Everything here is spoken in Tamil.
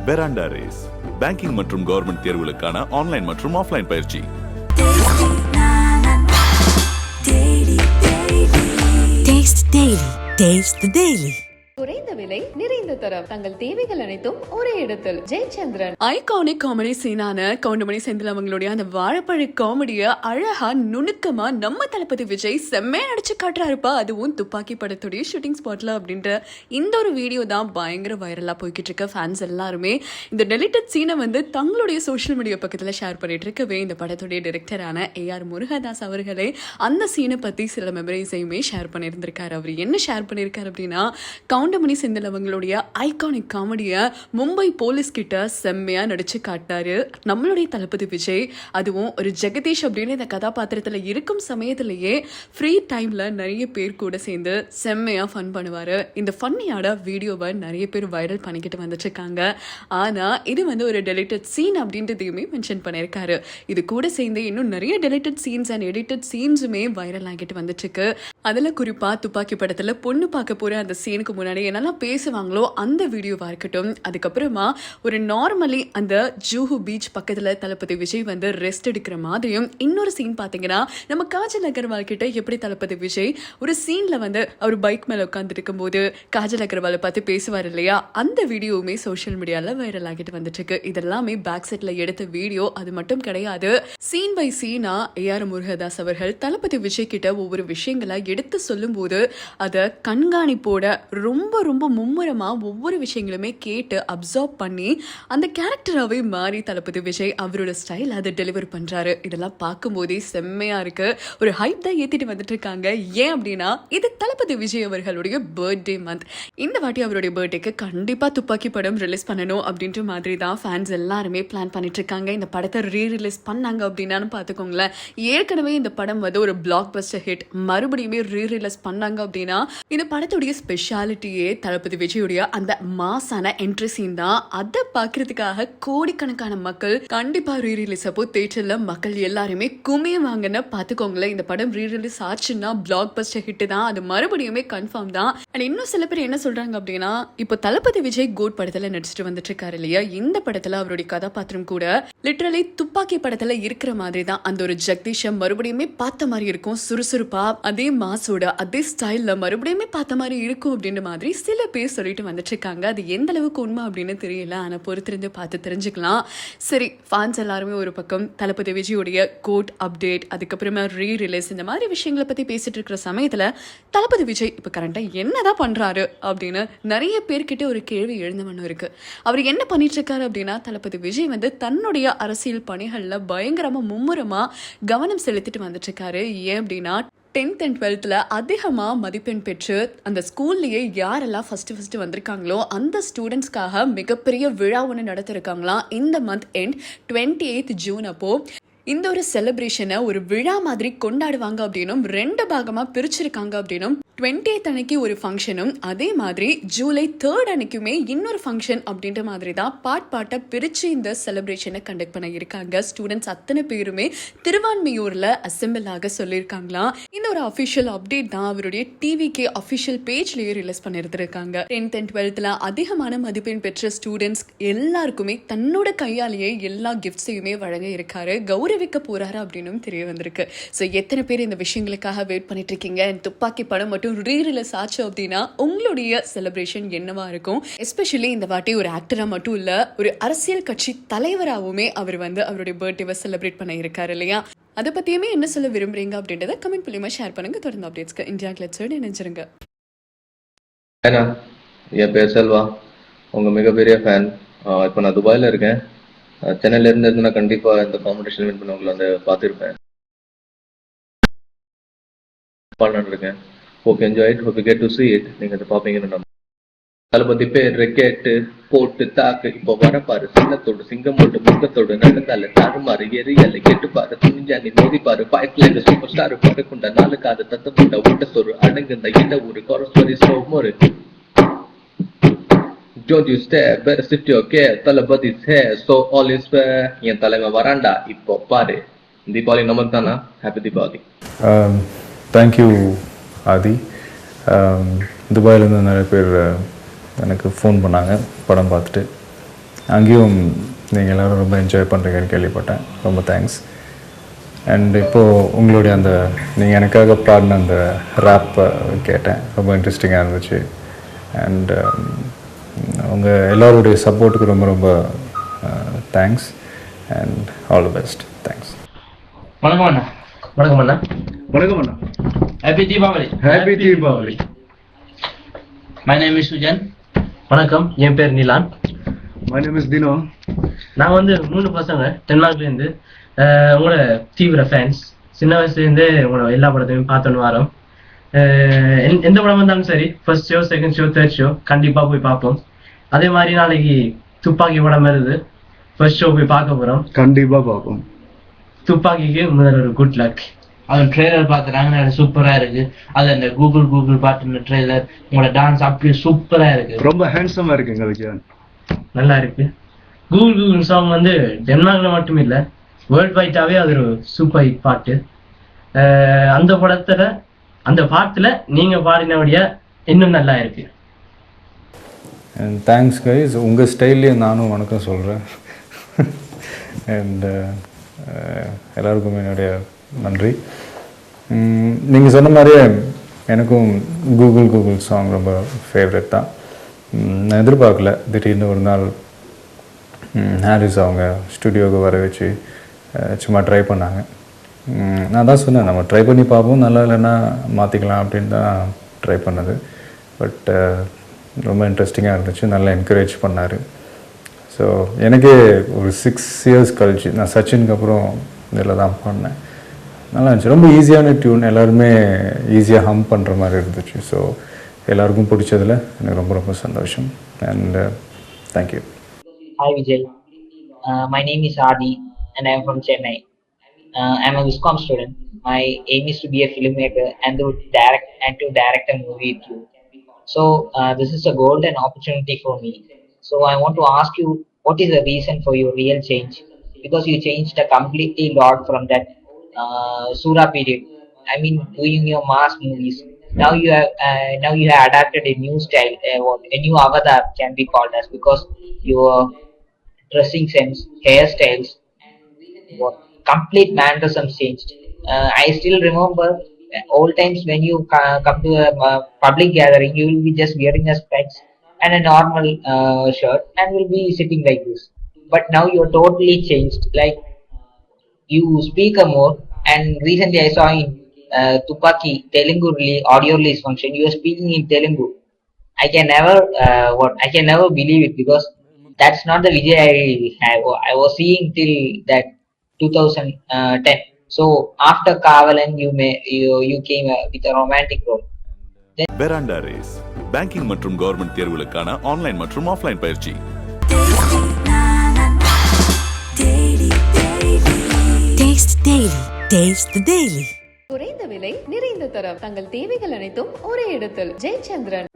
பெராண்டா ரேஸ் பேங்கிங் மற்றும் கவர்மெண்ட் தேர்வுகளுக்கான ஆன்லைன் மற்றும் ஆஃப்லைன் பயிற்சி. குறைந்த விலை நிறைந்த தரம் தங்கள் தேவைகள் அனைத்தும் ஒரே இடத்தில். ஜெயச்சந்திரன். ஐகானிக் காமெடி சீனான கவுண்டமணி செந்தில் அவங்களுடைய அந்த வாழைப்பழ காமெடியை அழகா நுணுக்கமா நம்ம தளபதி விஜய் செம்மையா நடிச்சு காட்டுறாருப்பா. அதுவும் துப்பாக்கி படத்துடைய ஷூட்டிங் ஸ்பாட்ல அப்படின்ற இந்த ஒரு வீடியோ தான் பயங்கர வைரலா போய்கிட்டு இருக்க. ஃபேன்ஸ் எல்லாருமே இந்த டெலிட்டட் சீனை வந்து தங்களுடைய சோஷியல் மீடியா பக்கத்துல ஷேர் பண்ணிட்டு இருக்கவே இந்த படத்துடைய டைரக்டரான AR முருகதாஸ் அவர்களே அந்த சீனை பத்தி சில மெமரிஸையுமே ஷேர் பண்ணியிருந்திருக்காரு. அவர் என்ன ஷேர் பண்ணியிருக்காரு அப்படின்னா, கவுண்டமணி செந்தில் அவங்களுடைய ஐகானிக் காமெடியை மும்பை போலீஸ் கிட்ட செம்மையா நடிச்சு காட்டினாரு நம்மளுடைய தளபதி விஜய். அதுவும் ஒரு ஜெகதீஷ் அப்படின்னு இந்த கதாபாத்திரத்துல இருக்கும் சமயத்திலேயே ஃப்ரீ டைம்ல நிறைய பேர் கூட சேர்ந்து செம்மையா ஃபன் பண்ணுவாரு. இந்த ஃபன்னியான வீடியோவை நிறைய பேர் வைரல் பண்ணிக்கிட்டு வந்துட்டு இருக்காங்க. ஆனா இது வந்து ஒரு டெலிட்டட் சீன் அப்படின்றதையுமே மென்ஷன் பண்ணியிருக்காரு. இது கூட சேர்ந்து இன்னும் நிறைய டெலிட்டட் சீன்ஸ் அண்ட் எடிட்டட் சீன்ஸுமே வைரல் ஆகிட்டு வந்துட்டு இருக்கு. அதுல குறிப்பா துப்பாக்கி படத்துல பொண்ணு பார்க்க போற அந்த சீனுக்கு முன்னாடி என்னெல்லாம் பேசுவாங்களோ அந்த வீடியோவா இருக்கட்டும், அதுக்கப்புறமா ஒரு நார்மலி அந்த ஜூஹு பீச் பக்கத்துல தளபதி விஜய் வந்து ரெஸ்ட் எடுக்கிற மாதிரியும் இன்னொரு சீன் பாத்தீங்கன்னா நம்ம காஜல் அகர்வால் கிட்ட எப்படி தளபதி விஜய் ஒரு சீன்ல வந்து அவர் பைக் மேல உட்கார்ந்து இருக்கும் போது காஜல் அகர்வாலை பார்த்து பேசுவார் இல்லையா, அந்த வீடியோவுமே சோஷியல் மீடியால வைரல் ஆகிட்டு வந்துட்டு இருக்கு. இதெல்லாமே பேக் செட்ல எடுத்த வீடியோ. அது மட்டும் கிடையாது, சீன் பை சீனா AR முருகதாஸ் அவர்கள் தளபதி விஜய் கிட்ட ஒவ்வொரு விஷயங்களா எடுத்து சொல்லும் போது அதை கண்காணிப்போட ரொம்ப ரொம்ப மும்முரமா ஒவ்வொரு விஷயங்களுமே கேட்டு அப்சர்வ் பண்ணி அந்த கேரக்டராகவே மாறி தளபதி விஜய் அவரோட ஸ்டைல் அதை டெலிவர் பண்றாரு. இதெல்லாம் பார்க்கும் போதே செம்மையா இருக்கு. ஒரு ஹைப் தான் ஏத்திட்டு வந்துட்டு இருக்காங்க. ஏன் அப்படின்னா இது தளபதி விஜய் அவர்களுடைய பர்த்டே மந்த். இந்த வாட்டி அவருடைய பர்த்டேக்கு கண்டிப்பா துப்பாக்கி படம் ரிலீஸ் பண்ணணும் அப்படின்ற மாதிரி தான் ஃபேன்ஸ் எல்லாருமே பிளான் பண்ணிட்டு இருக்காங்க. இந்த படத்தை ரீரிலீஸ் பண்ணாங்க அப்படின்னாலும் பார்த்துக்கோங்களேன், ஏற்கனவே இந்த படம் வந்து ஒரு பிளாக் பஸ்டர் ஹிட். மறுபடியுமே ரீரிலீஸ் பண்ணாங்க அப்படின்னா இந்த படத்துடைய ஸ்பெஷாலிட்டியே தளபதி விஜயுடைய அந்த மாசான என்ட்ரி சீன் தான். அதை பார்க்கறதுக்காக கோடிக்கணக்கான மக்கள் கண்டிப்பா ரீரிலீஸ் அப்போ தியேட்டர்ல மக்கள் எல்லாருமே குமியுவாங்கன்னு பார்த்துக்கோங்களேன். இந்த படம் ரீரிலீஸ் ஆச்சுன்னா பிளாக் பஸ்டர் ஹிட் தான். அது மறுபடியுமே கன்ஃபார்ம் தான். அண்ட் இன்னும் சில பேர் என்ன சொல்றாங்க அப்படின்னா, இப்போ தளபதி விஜய் கோட் படத்துல நடிச்சிட்டு வந்துட்டு இருக்காரு இல்லையா, இந்த படத்துல அவருடைய கதாபாத்திரம் கூட லிட்டரலி துப்பாக்கி படத்துல இருக்கிற மாதிரி தான். அந்த ஒரு ஜெகதீஷை மறுபடியுமே பார்த்த மாதிரி இருக்கும், சுறுசுறுப்பா அதே மாசோட அதே ஸ்டைல்ல மறுபடியுமே பார்த்த மாதிரி இருக்கும் அப்படின்ற மாதிரி சில பேர் சொல்லிட்டு வந்துட்டு இருக்காங்க. அது எந்த அளவுக்கு உண்மை அப்படின்னு தெரியல, ஆனா பொறுத்திருந்து பார்த்து தெரிஞ்சுக்கலாம். சரி, ஃபேன்ஸ் எல்லாருமே ஒரு பக்கம் தளபதி விஜயுடைய கோட் அப்டேட், அதுக்கப்புறமா ரீரிலீஸ், இந்த மாதிரி விஷயங்களை பத்தி பேசிட்டு இருக்கிற சமயத்துல தளபதி விஜய் இப்ப கரண்டா என்னதான் பண்றாரு அப்படின்னு நிறைய பேர்கிட்ட ஒரு கேள்வி எழுந்த மண்ணு இருக்கு. அவர் என்ன பண்ணிட்டு இருக்காரு அப்படின்னா, தளபதி விஜய் வந்து தன்னுடைய அரசியல் பணிகள்ல பயங்கரமா மும்முரமா கவனம் செலுத்திட்டு வந்துட்டு இருக்காரு. ஏன் அப்படின்னா 10th and 12th அதிகமாக மதிப்பெண் பெற்று அந்த ஸ்கூல்லையே யாரெல்லாம் ஃபஸ்ட்டு வந்திருக்காங்களோ அந்த ஸ்டூடெண்ட்ஸ்க்காக மிகப்பெரிய விழா ஒன்று நடத்திருக்காங்களாம். இந்த மந்த் எண்ட் 28th June அப்போ இந்த ஒரு செலிப்ரேஷனை ஒரு விழா மாதிரி கொண்டாடுவாங்க அப்படின்னும் 2 பாகமாக பிரிச்சிருக்காங்க அப்படின்னும் 20th அன்னைக்கு ஒரு ஃபங்க்ஷனும் அதே மாதிரி July 3rd அன்னைக்குமே இன்னொரு ஃபங்க்ஷன் அப்படின்ற மாதிரி தான் பாட்டை பிரித்து இந்த செலிப்ரேஷனை கண்டக்ட் பண்ண இருக்காங்க. ஸ்டூடெண்ட்ஸ் அத்தனை பேருமே திருவான்மையூரில் அசெம்பிள் ஆக சொல்லியிருக்காங்களாம். இந்த ஒரு அஃபிஷியல் அப்டேட் தான் அவருடைய TVK அஃபிஷியல் பேஜ்லேயே ரிலீஸ் பண்ணியிருந்திருக்காங்க. 10th and 12th அதிகமான மதிப்பெண் பெற்ற ஸ்டூடெண்ட்ஸ் எல்லாருக்குமே தன்னோட கையாலேயே எல்லா கிஃப்ட்ஸையுமே வழங்க இருக்காரு, கௌரவிக்க போறாரு அப்படின்னு தெரிய வந்திருக்கு. ஸோ எத்தனை பேர் இந்த விஷயங்களுக்காக வெயிட் பண்ணிட்டு இருக்கீங்க? துப்பாக்கி படம் மட்டும் ரீரிலீஸ் ஆச்சு அப்படின்னா உங்களுடைய செலிப்ரேஷன் என்னவா இருக்கும்? எஸ்பெஷலி இந்த வாட்டி ஒரு ஆக்டரா மட்டும் இல்ல, ஒரு அரசியல் கட்சி தலைவராகவுமே அவர் வந்து அவருடைய பர்த்டேவை செலிப்ரேட் பண்ண இருக்காரு இல்லையா. அதை பத்தியுமே என்ன சொல்ல விரும்புறீங்க அப்படின்றத கமெண்ட் மூலியமா ஷேர் பண்ணுங்க. தொடர்ந்து அப்டேட்ஸ்க்கு இந்தியா கிளட்ஸோடு நினைச்சிருங்க. என் பேர் செல்வா, உங்க மிகப்பெரிய ஃபேன். இப்போ நான் துபாயில இருக்கேன். சென்னையில இருந்து நான் கண்டிப்பா இந்த காம்படிஷன் வின் பண்ண உங்களை வந்து பார்த்துருப்பேன். இருக்கேன். Hope you enjoy it. Hope you get to see it. நீங்க அதை பார்ப்பீங்கன்னு நம்ப. தளபதி பேர் ரெக்கெட்டு போட்டு தாக்கு இப்போ வரப்பாரு, சின்னத்தோடு சிங்கமோடு முகத்தோடு நடந்தால தாறுமாறு எரியலை கேட்டு பாரு, துணிஞ்சா நீ மோதி பாரு, ஃபைட்ல இந்த சூப்பர் ஸ்டார் பறக்குண்ட 4 காது தத்தப்பட்ட ஊட்டத்தோறு அடங்குந்த இந்த ஊரு கொரஸ்வரி ஸ்டோமோரு. Don't you stare, better sit your care, தளபதி's hair, so all is fair. என் தலைவன் வராண்டா இப்போ பாரு. தீபாவளி நமக்கு தானா? ஹாப்பி தீபாவளி. தேங்க்யூ ஆதி. துபாயிலேருந்து நிறைய பேர் எனக்கு ஃபோன் பண்ணாங்க படம் பார்த்துட்டு. அங்கேயும் நீங்கள் எல்லோரும் ரொம்ப என்ஜாய் பண்ணுறீங்கன்னு கேள்விப்பட்டேன். ரொம்ப தேங்க்ஸ். அண்ட் இப்போது உங்களுடைய அந்த நீங்கள் எனக்காக பாடின அந்த ரேப்பை கேட்டேன், ரொம்ப இன்ட்ரெஸ்டிங்காக இருந்துச்சு. அண்ட் உங்கள் எல்லோருடைய சப்போர்ட்டுக்கு ரொம்ப ரொம்ப thanks and all the best. Thanks. வணக்கம் அண்ணா. வணக்கம் அண்ணா. வணக்கம் அண்ணா. Happy Deepavali. Happy Deepavali. My name is Sujan. வணக்கம், என் பேர் Nilan. My name is Dino. நான் வந்து 3 பசங்க டென்மார்க்லேருந்து உங்களோட தீவிர ஃபேன்ஸ். சின்ன வயசுலேருந்தே உங்களோட எல்லா படத்தையும் பார்த்துன்னு வரோம். எந்த படம் வந்தாலும் சரி, first show, second show, third show கண்டிப்பாக போய் பார்ப்போம். அதே மாதிரி நாளைக்கு துப்பாக்கி படம் வருது, ஃபர்ஸ்ட் ஷோ போய் பார்க்க போகிறோம். கண்டிப்பாக பார்ப்போம். துப்பாக்கிக்கு முதல்ல ஒரு குட் லக். அது ட்ரெய்லர் பார்க்குறாங்க, சூப்பராக இருக்கு. அது அந்த கூகுள் பாட்டு ட்ரெய்லர், உங்களோட டான்ஸ் அப்படியே சூப்பராக இருக்கு, ரொம்ப ஹேண்ட்ஸமாக இருக்குங்க விஜயன். நல்லா இருக்கு. கூகுள் சாங் வந்து டென்மார்க்ல மட்டும் இல்லை, வேர்ல்ட் வைட்டாவே அது ஒரு சூப்பர் ஹிட் பாட்டு. அந்த பாட்டுல நீங்க பாடினபடியா இன்னும் நல்லா இருக்கு. And thanks guys. உங்கள் ஸ்டைல்லையே நானும் வணக்கம் சொல்கிறேன். அண்ட் எல்லாருக்கும் என்னுடைய நன்றி. நீங்கள் சொன்ன மாதிரியே எனக்கும் கூகுள் சாங் ரொம்ப ஃபேவரட் தான். நான் எதிர்பார்க்கல, திடீர்னு ஒரு நாள் ஹாரிஸ் அவங்க ஸ்டுடியோவுக்கு வர வச்சு சும்மா ட்ரை பண்ணாங்க. நான் தான் சொன்னேன், நம்ம ட்ரை பண்ணி பார்ப்போம், நல்லா இல்லைன்னா மாற்றிக்கலாம் அப்படின்னு தான் ட்ரை பண்ணது. பட் ரொம்ப இன்ட்ரெஸ்டிங்காக இருந்துச்சு, நல்லா என்கரேஜ் பண்ணார். ஸோ எனக்கே ஒரு 6 years கழிச்சு நான் சச்சினுக்கு அப்புறம் இதில் தான் பண்ணேன். நல்லா இருந்துச்சு, ரொம்ப ஈஸியான டியூன், எல்லாருமே ஈஸியாக ஹம் பண்ணுற மாதிரி இருந்துச்சு. ஸோ எல்லாருக்கும் பிடிச்சதில் எனக்கு ரொம்ப ரொம்ப சந்தோஷம். And thank you. Hi Vijay, my name is Adi and I am from Chennai. I am a Viscom student. My aim is to be a filmmaker and to direct a movie with you. So this is a golden opportunity for me. So I want to ask you, what is the reason for your real change? Because you changed a completely lot from that Sura period. I mean, doing your mass movies. Now you have adapted a new style, a new avatar can be called as, because your dressing sense, hairstyles, what complete mannerisms changed. I still remember old times when you come to a public gathering, you will be just wearing a specs and a normal shirt and will be sitting like this. But now you are totally changed. Like you speak a more, and recently I saw in Tupaki Telugu audio release function, you are speaking in Telugu. I can never believe it, because that's not the Vijay I was seeing till that 2010. So after Kavalan, you came with a romantic role. பெராண்டா race banking மற்றும் கவர்மெண்ட் தேர்வுகளுக்கான ஆன்லைன் மற்றும் ஆஃப்லைன் பயிற்சி. குறைந்த விலை நிறைந்த தரம், தங்கள் தேவைகள் அனைத்தும் ஒரே இடத்தில். ஜெயச்சந்திரன்.